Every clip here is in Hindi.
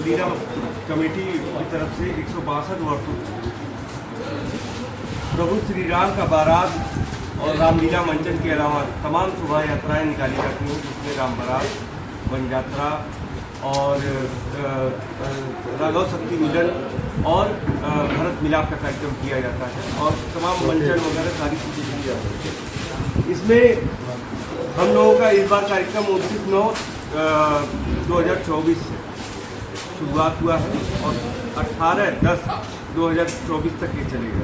रामलीला कमेटी की तरफ से 162 वर्षों प्रभु श्री राम का बारात और रामलीला मंचन के अलावा तमाम शोभा यात्राएँ निकाली जाती हैं, जिसमें राम बारात, वन यात्रा और राघव शक्ति मिलन और भरत मिलाप का कार्यक्रम किया जाता है और तमाम मंचन वगैरह सारी चीज़ें की जाती है। इसमें हम लोगों का इस बार कार्यक्रम 29/9/2024 से शुरुआत हुआ है और 18/10/2024 तक ये चलेगा।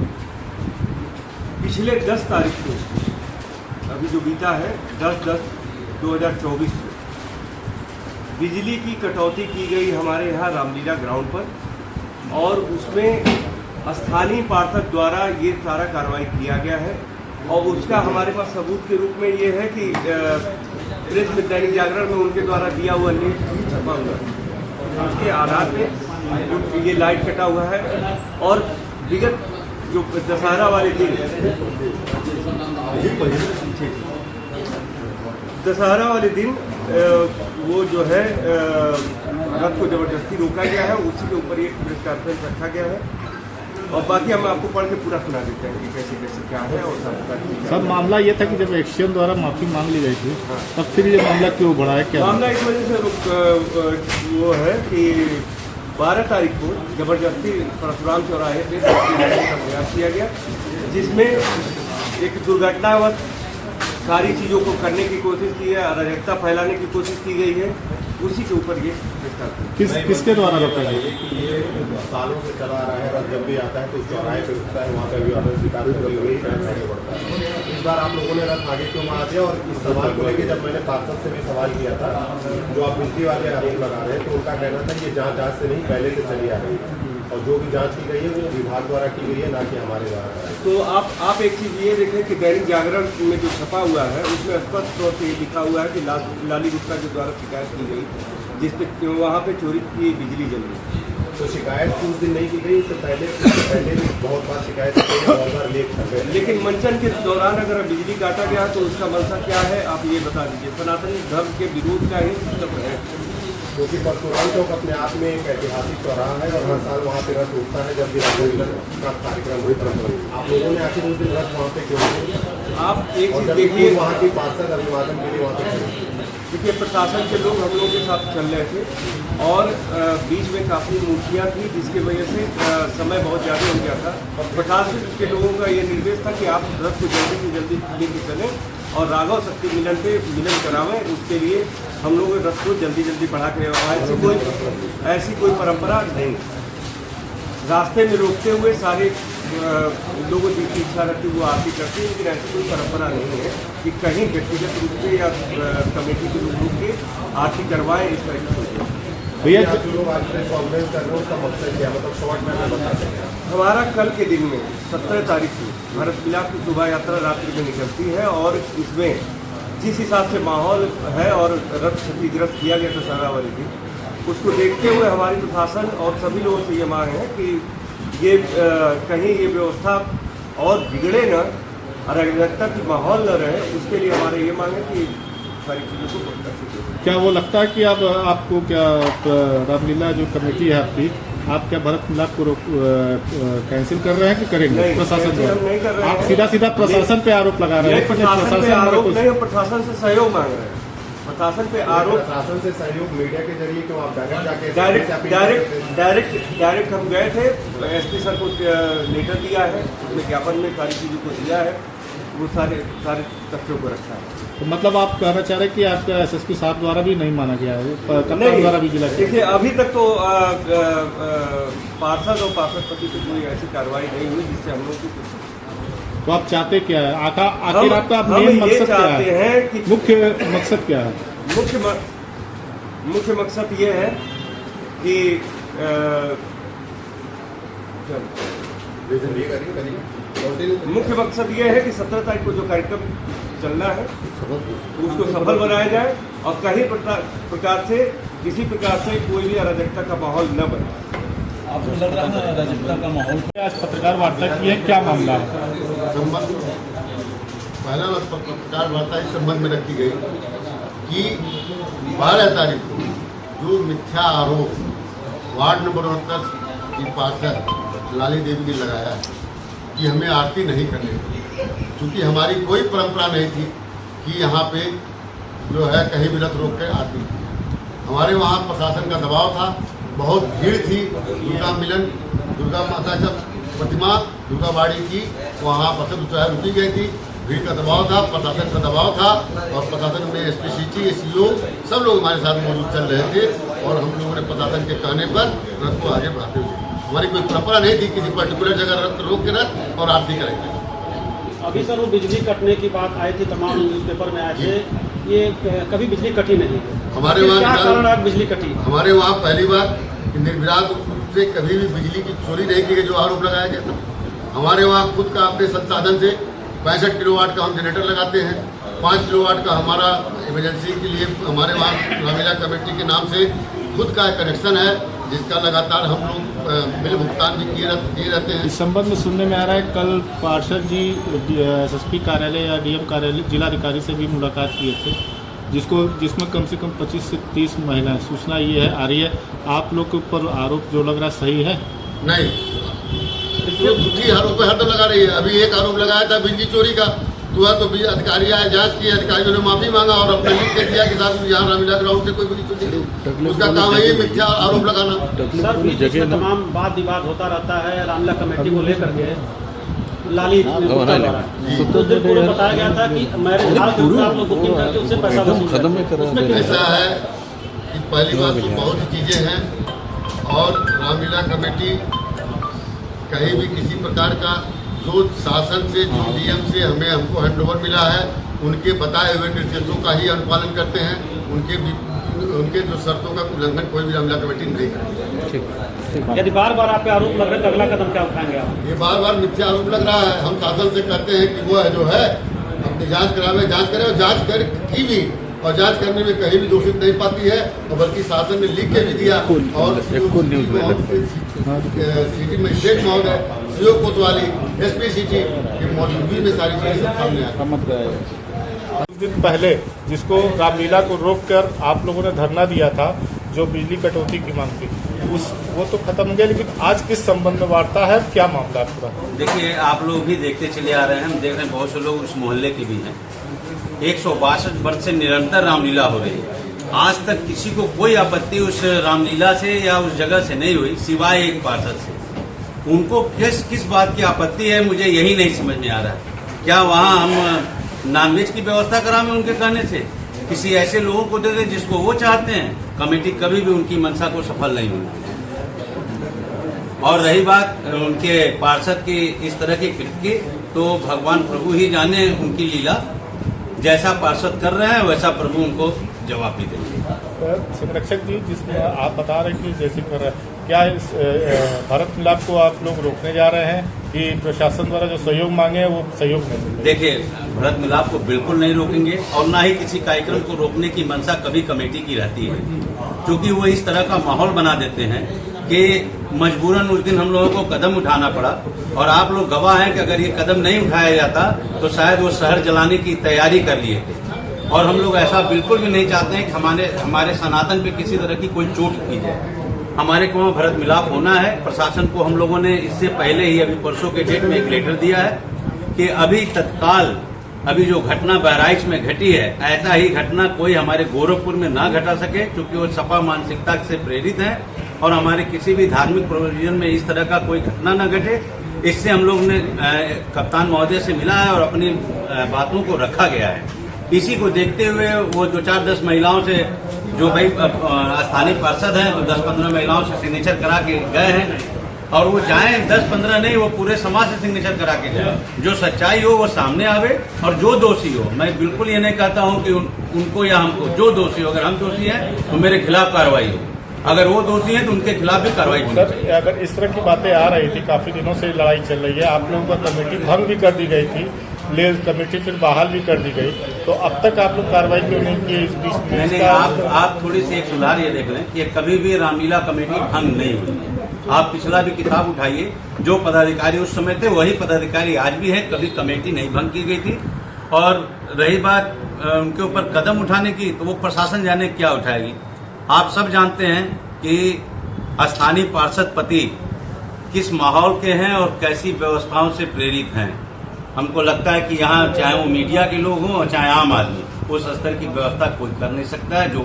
पिछले 10 तारीख को, अभी जो बीता है 10/10/2024 से बिजली की कटौती की गई हमारे यहाँ रामलीला ग्राउंड पर और उसमें स्थानीय पार्षद द्वारा ये सारा कार्रवाई किया गया है और उसका हमारे पास सबूत के रूप में ये है कि प्रेस में दैनिक जागरण में उनके द्वारा दिया हुआ न्यूज छपा हुआ है। उसके आधार पे ये लाइट कटा हुआ है और विगत जो दशहरा वाले दिन वो जो है रथ को जबरदस्ती रोका गया है, उसी के ऊपर एक प्रेस कॉन्फ्रेंस रखा गया है और बाकी हम आपको पढ़ के पूरा सुना देते हैं कि कैसे कैसे क्या है। और सब मामला ये था कि जब एक्शन द्वारा माफी मांग ली गई थी, तब फिर ये मामला क्यों बढ़ा है? क्या मामला इस वजह से वो है कि 12 तारीख को जबरदस्ती परशुराम चौराहे पे का प्रयास किया गया, जिसमें एक दुर्घटनावश सारी चीज़ों को करने की कोशिश की है, अराजकता फैलाने की कोशिश की गई है। उसी के ऊपर ये किसके द्वारा रोका गया? ये सालों से चला आ रहा है, रथ जब भी आता है तो चौराहे पे रुकता है, वहाँ पे भी शिकार आगे बढ़ता है। इस बार आप लोगों ने रथ आगे क्यों मार दिया? और इस सवाल को लेकर जब मैंने पार्षद से भी सवाल किया था, जो आप बिजली वाले आरोप लगा रहे हैं, तो उनका कहना था कि ये जाँच से नहीं पहले से चली आ रही है और जो भी जांच की गई है वो विभाग द्वारा की गई है, ना कि हमारे द्वारा। तो आप एक चीज़ ये देखें कि दैनिक जागरण में जो छपा हुआ है उसमें स्पष्ट तौर से ये लिखा हुआ है कि लाली गुप्ता के द्वारा शिकायत की गई, जिसपे वहाँ पे चोरी की बिजली जल गई। तो शिकायत कुछ दिन नहीं की गई, इससे पहले भी बहुत बार शिकायत की गई, बहुत बार लेट कर गए। लेकिन मंचन के दौरान अगर बिजली काटा गया तो उसका मंशा क्या है, आप ये बता दीजिए। सनातनी धर्म के विरोध का ही सिस्टम है, क्योंकि परशुराम चौक अपने आप में एक ऐतिहासिक चौराहा है और हर साल वहाँ पे रथ उठता है जब भी रामलीला का कार्यक्रम होता है। आप लोगों ने आखिर उस दिन रथ वहाँ पे क्यों? आप एक चीज़ देखिए, वहाँ की पार्षद अभिवादन के लिए वहाँ पे देखिए प्रशासन के लोग हम लोगों के साथ चल रहे थे और बीच में काफ़ी मूर्तियाँ थी, जिसकी वजह से समय बहुत ज़्यादा हो गया था और प्रशासन के लोगों का ये निर्देश था कि आप रथ को जल्दी से जल्दी लेके चलें और राघव शक्ति मिलन पे मिलन करावें। उसके लिए हम लोग रथ को जल्दी जल्दी बढ़ा के ऐसी कोई परंपरा नहीं। रास्ते में रोकते हुए सारे लोगों की इच्छा रहती है वो आरती करती है, लेकिन ऐसी कोई परंपरा नहीं है कि कहीं व्यक्तिगत रूप से या कमेटी के रूप के आरती करवाएं। इस तरह की सोच भैया जो लोग आज कॉन्फ्रेंस कर रहे हैं उसका मकसद क्या, मतलब शॉर्ट में बता सकते हैं? हमारा कल के दिन में 17 तारीख को भरत मिलाप की शोभा यात्रा रात्रि में निकलती है और इसमें जिस हिसाब से माहौल है और रथ क्षतिग्रस्त किया गया दशहरा वाले दिन, उसको देखते हुए हमारी प्रशासन और सभी लोगों से ये मांग है कि ये कहीं ये व्यवस्था और बिगड़े न, अराजकता की माहौल न रहे। उसके लिए हमारे ये मांग है कि सारी चीज़ों को बढ़ सकते। क्या वो लगता है कि अब आपको क्या रामलीला जो कमेटी है आपकी, आप क्या भरत मिलाप को कैंसिल कर रहे हैं कि करेंगे? प्रशासन नहीं कर रहे हैं। आप सीधा प्रशासन पे आरोप लगा रहे हैं? प्रशासन से सहयोग मांग रहे हैं। प्रशासन पे आरोप, प्रशासन से सहयोग मीडिया के जरिए क्यों? आप डायरेक्ट हम गए थे, एसपी सर को लेटर दिया है, उसमें ज्ञापन में सारी चीज़ों को दिया है, वो सारे तथ्यों को रखा है। तो मतलब आप कहना चाह रहे हैं कि आपका एसएसपी साहब द्वारा भी नहीं माना गया है, कप्तान द्वारा भी जिला? देखिए अभी तक तो पार्षद और पार्षदपति की कोई ऐसी कार्रवाई नहीं हुई जिससे हम लोग को। तो आप चाहते क्या है? आखिर आपका मेन मकसद क्या है? मुख्य मकसद क्या है? मुख्य मकसद ये है कि मुख्य मकसद ये है कि 17 तारीख को जो कार्यक्रम चलना है उसको सफल बनाया जाए और कहीं प्रकार से किसी प्रकार से कोई भी अराजकता का माहौल न बने। आपको लग रहा है अराजकता का माहौल? आज पत्रकार वार्ता की है, क्या मामला है? पहला पत्रकार वार्ता इस संबंध में रखी गई कि 12 तारीख को जो मिथ्या आरोप वार्ड नंबर 29 की पार्षद लाली देवी ने लगाया है कि हमें आरती नहीं करनी, क्योंकि हमारी कोई परंपरा नहीं थी कि यहाँ पे जो है कहीं भी रथ रोक कर आरती। हमारे वहाँ प्रशासन का दबाव था, बहुत भीड़ थी। दुर्गा मिलन, दुर्गा माता का प्रतिमा दुर्गा बाड़ी की वहाँ बसंत उत्सव रुकी गई थी। भीड़ का दबाव था, प्रशासन का दबाव था, और प्रशासन में एसपी सिटी एसईओ सब लोग हमारे साथ मौजूद चल रहे थे, और हम लोगों ने प्रशासन के कहने पर रथ को आगे बढ़ाते हुए, हमारी कोई परंपरा नहीं थी किसी पर्टिकुलर जगह रथ रोक के रथ और आरती करेंगे। अभी सर वो बिजली कटने की बात आई थी, तमाम न्यूज़पेपर में आए थे, ये कभी बिजली कटी नहीं हमारे वहाँ क्या कारण आज बिजली कटी? हमारे वहाँ पहली बार निर्विवाद रूप से कभी भी बिजली की चोरी नहीं की गई, जो आरोप लगाया गया था। हमारे वहाँ खुद का अपने संसाधन से 65 किलोवाट का हम जनरेटर लगाते हैं। 5 किलोवाट का हमारा इमरजेंसी के लिए हमारे वहाँ रामलीला कमेटी के नाम से खुद का कनेक्शन है, जिसका लगातार हम लोग बिल भुगतान भी किए रहते हैं। इस संबंध में सुनने में आ रहा है कल पार्षद जी एसएसपी कार्यालय या डीएम कार्यालय जिलाधिकारी से भी मुलाकात किए थे, जिसमें कम से कम 25 से 30 महिलाएं। सूचना ये है आ रही है, आप लोग के ऊपर आरोप जो लग रहा है सही है? नहीं, झूठी आरोप हर तो लगा रही है। अभी एक आरोप लगाया था बिजली चोरी का, तो अधिकारी आए, जांच की, अधिकारियों ने माफी मांगा और अपने लिख के दिया कि साथ यहाँ रामलीला ग्राउंड से कोई बिजली चोरी नहीं। उसका काम है ये मिथ्या आरोप लगाना। सर बीच में तमाम वाद विवाद होता रहता है रामलीला कमेटी को लेकर के। लाली तो पूर्व बताया गया था कि मैरिज हॉल के आप लोग बुकिंग करके उससे पैसा वसूल। ऐसा है कि पहली बात तो बहुत सी चीजें हैं, और रामलीला कमेटी कहीं भी किसी प्रकार का जो शासन से, जो डीएम से हमको हैंडओवर मिला है, उनके बताए हुए निर्देशों का ही अनुपालन करते हैं। उनके जो शर्तों का उल्लंघन कोई भी रामलीला कमेटी नहीं करती। यदि बार बार आप पे आरोप लग रहे हैं, अगला कदम क्या उठाएंगे आप? ये बार बार मिथ्या आरोप लग रहा है। हम शासन से कहते हैं कि वो है जो है अपनी जांच करावे, जांच करे, और जांच कर की भी, और जांच करने में कहीं भी दोषित नहीं पाती है, और बल्कि शासन ने लिख के भी दिया। और सिटी मजिस्ट्रेट महोदय, सीओ कोतवाली, एसपी सिटी की मौजूदगी में सारी चीजें सामने आई। कुछ दिन पहले जिसको रामलीला को रोककर आप लोगों ने धरना दिया था, जो बिजली कटौती की मांग थी, वो तो खत्म हो गया, लेकिन आज किस संबंध में वार्ता है, क्या मामला है पूरा? देखिए, आप लोग भी देखते चले आ रहे हैं, हम देख रहे हैं बहुत से लोग उस मोहल्ले के भी हैं। 162 वर्ष से निरंतर रामलीला हो रही है। आज तक किसी को कोई आपत्ति उस रामलीला से या उस जगह से नहीं हुई, सिवाय एक पार्षद से। उनको किस बात की आपत्ति है, मुझे यही नहीं समझ में आ रहा है। क्या वहाँ हम नॉनवेज की व्यवस्था कराएं उनके कहने से? किसी ऐसे लोगों को दे दें जिसको वो चाहते हैं। कमेटी कभी भी उनकी मंशा को सफल नहीं होगी। और रही बात उनके पार्षद की इस तरह की कृत्य की, तो भगवान प्रभु ही जाने उनकी लीला। जैसा पार्षद कर रहे हैं वैसा प्रभु उनको जवाब भी देंगे। संरक्षक जी, जिसमें आप बता रहे हैं कि जैसे कर रहे हैं, क्या इस भारत मिलाप को आप लोग रोकने जा रहे हैं कि प्रशासन द्वारा जो सहयोग मांगे हैं वो सहयोग नहीं मिलेगा? देखिए, भारत मिलाप को बिल्कुल नहीं रोकेंगे, और ना ही किसी कार्यक्रम को रोकने की मंशा कभी कमेटी की रहती है, क्योंकि वो इस तरह का माहौल बना देते हैं कि मजबूरन उस दिन हम लोगों को कदम उठाना पड़ा। और आप लोग गवाह हैं कि अगर ये कदम नहीं उठाया जाता तो शायद वो शहर जलाने की तैयारी कर लिए थे। और हम लोग ऐसा बिल्कुल भी नहीं चाहते हैं कि हमारे सनातन पे किसी तरह की कोई चोट की जाए। हमारे को भारत मिलाप होना है। प्रशासन को हम लोगों ने इससे पहले ही, अभी परसों के डेट में एक लेटर दिया है कि अभी तत्काल अभी जो घटना बहराइच में घटी है, ऐसा ही घटना कोई हमारे गोरखपुर में ना घटा सके, क्योंकि वो सपा मानसिकता से प्रेरित है। और हमारे किसी भी धार्मिक प्रोविजन में इस तरह का कोई घटना न घटे, इससे हम लोग ने कप्तान महोदय से मिला है और अपनी बातों को रखा गया है। इसी को देखते हुए वो 2-4-10 महिलाओं से, जो भाई स्थानीय पार्षद हैं, तो 10-15 महिलाओं से सिग्नेचर करा के गए हैं। और वो जाएं 10-15 नहीं, वो पूरे समाज से सिग्नेचर करा के जाए। जो सच्चाई हो वो सामने आवे, और जो दोषी हो, मैं बिल्कुल ये नहीं कहता हूँ कि उनको या हमको, जो दोषी हो, अगर हम दोषी हैं तो मेरे खिलाफ कार्रवाई हो, अगर वो दोषी हैं तो उनके खिलाफ भी कार्रवाई होनी चाहिए। अगर इस तरह की बातें आ रही थी, काफी दिनों से लड़ाई चल रही है, आप लोगों का कमेटी भंग भी कर दी गई थी, कमेटी फिर बहाल भी कर दी गई, तो अब तक आप लोग कार्रवाई क्यों नहीं की इस बीच में? नहीं, आप थोड़ी सी एक सुधार ये देख लें कि कभी भी रामलीला कमेटी भंग नहीं हुई है। आप पिछला भी किताब उठाइए, जो पदाधिकारी उस समय थे वही पदाधिकारी आज भी है। कभी कमेटी नहीं भंग की गई थी। और रही बात उनके ऊपर कदम उठाने की, तो वो प्रशासन जाने क्या उठाएगी। आप सब जानते हैं कि स्थानीय पार्षद पति किस माहौल के हैं और कैसी व्यवस्थाओं से प्रेरित हैं। हमको लगता है कि यहाँ चाहे वो मीडिया के लोग हों और चाहे आम आदमी, उस स्तर की व्यवस्था कोई कर नहीं सकता है जो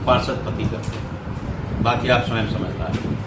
पार्षद पति करते हैं। बाकी आप स्वयं समझदार हैं।